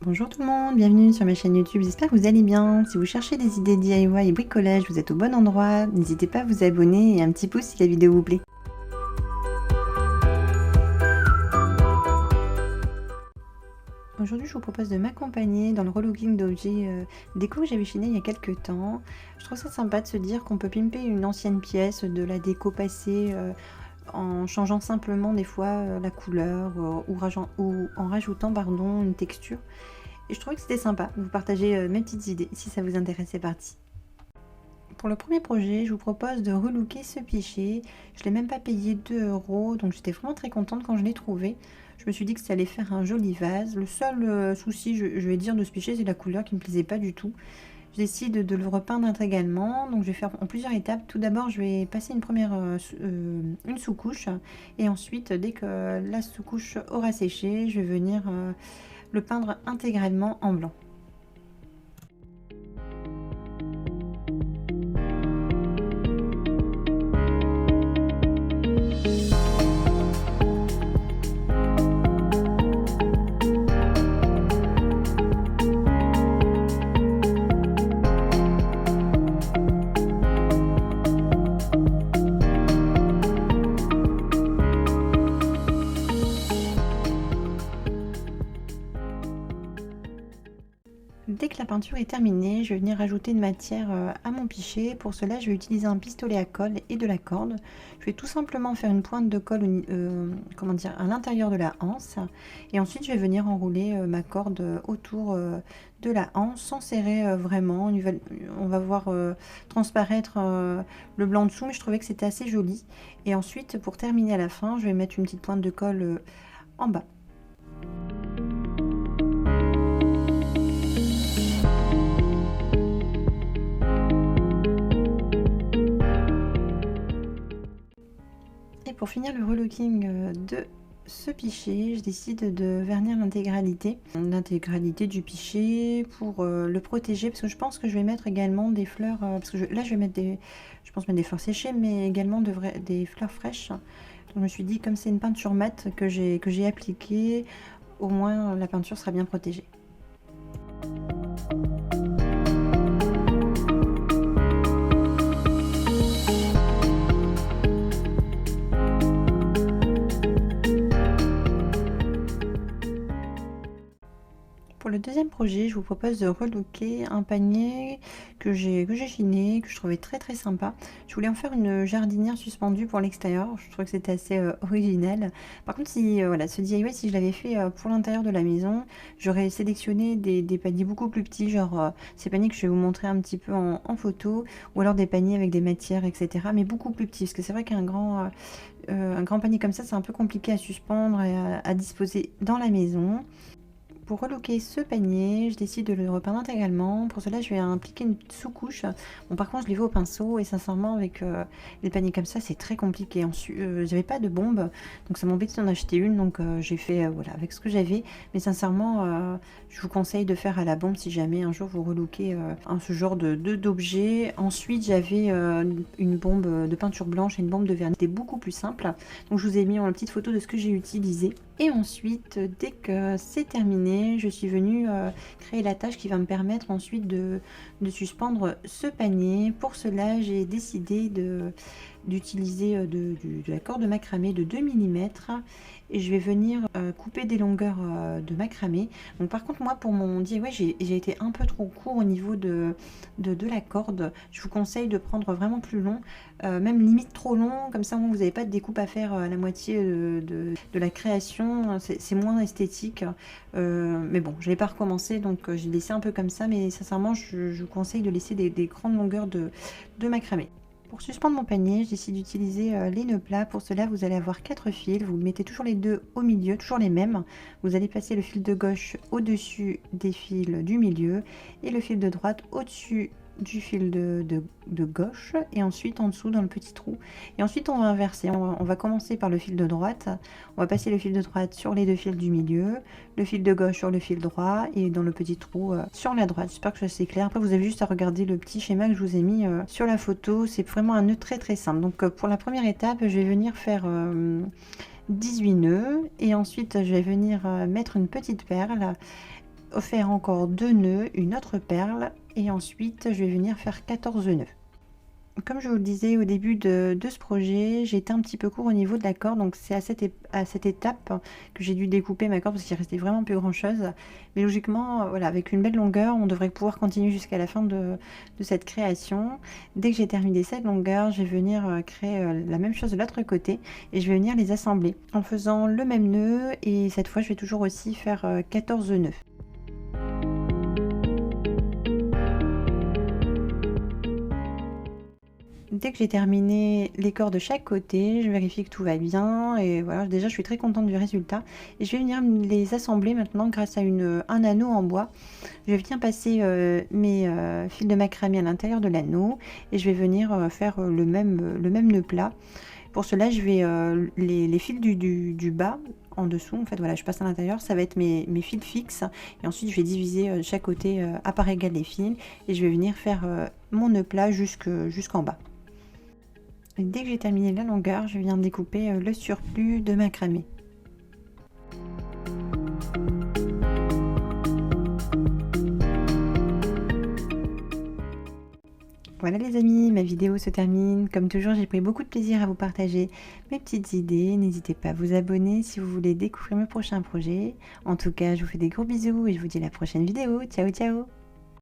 Bonjour tout le monde, bienvenue sur ma chaîne YouTube, j'espère que vous allez bien. Si vous cherchez des idées DIY et bricolage, vous êtes au bon endroit. N'hésitez pas à vous abonner et un petit pouce si la vidéo vous plaît. Aujourd'hui, je vous propose de m'accompagner dans le relooking d'objets déco que j'avais chiné il y a quelques temps. Je trouve ça sympa de se dire qu'on peut pimper une ancienne pièce, de la déco passée, en changeant simplement des fois la couleur ou en rajoutant une texture. Et je trouvais que c'était sympa de vous partager mes petites idées. Si ça vous intéresse, c'est parti. Pour le premier projet, je vous propose de relooker ce pichet. Je ne l'ai même pas payé 2 €, donc j'étais vraiment très contente quand je l'ai trouvé. Je me suis dit que ça allait faire un joli vase. Le seul souci, je vais dire, de ce pichet, c'est la couleur qui ne me plaisait pas du tout. Je décide de le repeindre intégralement, donc je vais faire en plusieurs étapes. Tout d'abord, je vais passer une sous-couche, et ensuite, dès que la sous-couche aura séché, je vais venir le peindre intégralement en blanc. Dès que la peinture est terminée, je vais venir ajouter une matière à mon pichet. Pour cela, je vais utiliser un pistolet à colle et de la corde. Je vais tout simplement faire une pointe de colle à l'intérieur de la anse. Et ensuite, je vais venir enrouler ma corde autour de la anse sans serrer vraiment. On va voir transparaître le blanc dessous, mais je trouvais que c'était assez joli. Et ensuite, pour terminer à la fin, je vais mettre une petite pointe de colle en bas. Et pour finir le relooking de ce pichet, je décide de vernir l'intégralité du pichet pour le protéger, parce que je pense que je vais mettre également des fleurs, parce que là je vais mettre je pense mettre des fleurs séchées, mais également des fleurs fraîches. Donc je me suis dit, comme c'est une peinture mate que j'ai appliquée, au moins la peinture sera bien protégée. Pour le deuxième projet, je vous propose de relooker un panier que j'ai chiné, que je trouvais très très sympa. Je voulais en faire une jardinière suspendue pour l'extérieur. Je trouvais que c'était assez original. Par contre, si voilà, ce DIY, si je l'avais fait pour l'intérieur de la maison, j'aurais sélectionné des paniers beaucoup plus petits, genre ces paniers que je vais vous montrer un petit peu en photo, ou alors des paniers avec des matières, etc. Mais beaucoup plus petits, parce que c'est vrai qu'un grand panier comme ça, c'est un peu compliqué à suspendre et à disposer dans la maison. Pour relooker ce panier, je décide de le repeindre intégralement. Pour cela, je vais appliquer une sous-couche. Bon, par contre, je l'ai fait au pinceau et sincèrement, avec les paniers comme ça, c'est très compliqué. J'avais pas de bombe, donc ça m'embêtait d'en acheter une. Donc j'ai fait voilà, avec ce que j'avais. Mais sincèrement, je vous conseille de faire à la bombe si jamais un jour vous relookez ce genre d'objet. Ensuite, j'avais une bombe de peinture blanche et une bombe de vernis. C'était beaucoup plus simple. Donc je vous ai mis une petite photo de ce que j'ai utilisé. Et ensuite, dès que c'est terminé, je suis venue créer la tâche qui va me permettre ensuite de suspendre ce panier. Pour cela, j'ai décidé d'utiliser de la corde macramé de 2 mm et je vais venir couper des longueurs de macramé. Donc par contre, moi, pour mon DIY, j'ai été un peu trop court au niveau de la corde. Je vous conseille de prendre vraiment plus long, même limite trop long, comme ça vous n'avez pas de découpe à faire à la moitié de la création. C'est moins esthétique, mais bon, je n'ai pas recommencé, donc j'ai laissé un peu comme ça, mais sincèrement, je vous conseille de laisser des grandes longueurs de macramé. Pour suspendre mon panier, je décide d'utiliser les nœuds plats. Pour cela, vous allez avoir 4 fils. Vous mettez toujours les deux au milieu, toujours les mêmes. Vous allez placer le fil de gauche au-dessus des fils du milieu et le fil de droite au-dessus du fil de gauche et ensuite en dessous dans le petit trou. Et ensuite, on va inverser. On va commencer par le fil de droite. On va passer le fil de droite sur les deux fils du milieu, le fil de gauche sur le fil droit et dans le petit trou sur la droite. J'espère que c'est clair. Après, vous avez juste à regarder le petit schéma que je vous ai mis sur la photo. C'est vraiment un nœud très très simple. Donc pour la première étape, je vais venir faire 18 nœuds et ensuite je vais venir mettre une petite perle faire encore 2 nœuds, une autre perle et ensuite je vais venir faire 14 nœuds. Comme je vous le disais au début de ce projet, j'ai été un petit peu court au niveau de la corde, donc c'est à cette étape que j'ai dû découper ma corde parce qu'il restait vraiment plus grand chose. Mais logiquement, voilà, avec une belle longueur, on devrait pouvoir continuer jusqu'à la fin de cette création. Dès que j'ai terminé cette longueur, je vais venir créer la même chose de l'autre côté et je vais venir les assembler en faisant le même nœud, et cette fois je vais toujours aussi faire 14 nœuds. Dès que j'ai terminé les corps de chaque côté, je vérifie que tout va bien et voilà, déjà je suis très contente du résultat et je vais venir les assembler maintenant grâce à un anneau en bois. Je vais venir passer mes fils de macramé à l'intérieur de l'anneau et je vais venir faire le même nœud plat. Pour cela, je vais les fils du bas en dessous, en fait, voilà, je passe à l'intérieur, ça va être mes fils fixes et ensuite je vais diviser chaque côté à part égale les fils et je vais venir faire mon nœud plat jusqu'en bas. Et dès que j'ai terminé la longueur, je viens découper le surplus de macramé. Voilà les amis, ma vidéo se termine. Comme toujours, j'ai pris beaucoup de plaisir à vous partager mes petites idées. N'hésitez pas à vous abonner si vous voulez découvrir mes prochains projets. En tout cas, je vous fais des gros bisous et je vous dis à la prochaine vidéo. Ciao ciao!